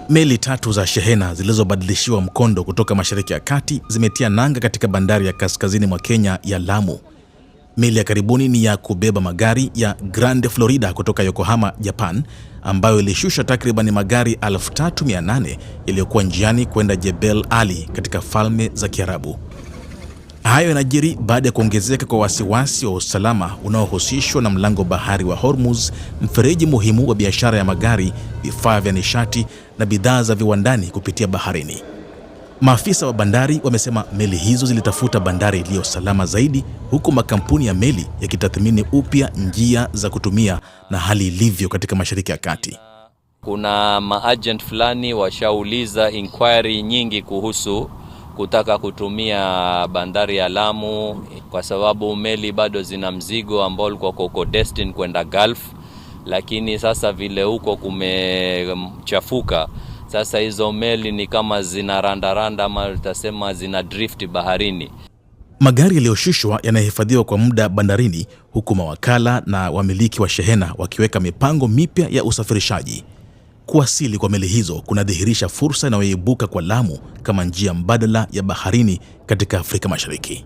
Meli tatu za shehena zilizobadilishiwa mkondo kutoka Mashariki ya Kati zimetia nanga katika bandari ya kaskazini mwa Kenya ya Lamu. Meli ya karibuni ni ya kubeba magari ya Grande Florida kutoka Yokohama, Japan, ambayo ilishusha takriban magari 3800 yaliyokuwa njiani kwenda Jebel Ali katika Falme za Kiarabu. Hayo yanajiri baada ya kuongezeka kwa wasiwasi wa usalama unaohusishwa na mlango bahari wa Hormuz, mfereji muhimu wa biashara ya magari, vifaa vya nishati na bidhaa za viwandani kupitia baharini. Maafisa wa bandari wamesema meli hizo zilitafuta bandari iliyo salama zaidi, huku makampuni ya meli yakitathmini upya njia za kutumia na hali ilivyo katika Mashariki ya Kati. Kuna maagent fulani washauliza inquiry nyingi kuhusu kutaka kutumia bandari ya Lamu kwa sababu meli bado zina mzigo ambao ulikuwa uko destined kwenda Gulf, lakini sasa vile huko kumechafuka, sasa hizo meli ni kama zina randaranda ama tutasema zina drift baharini. Magari yaliyoshushwa yanahifadhiwa kwa muda bandarini, huku mawakala na wamiliki wa shehena wakiweka mipango mipya ya usafirishaji. Kuwasili kwa meli hizo kunadhihirisha fursa inayoibuka kwa Lamu kama njia mbadala ya baharini katika Afrika Mashariki.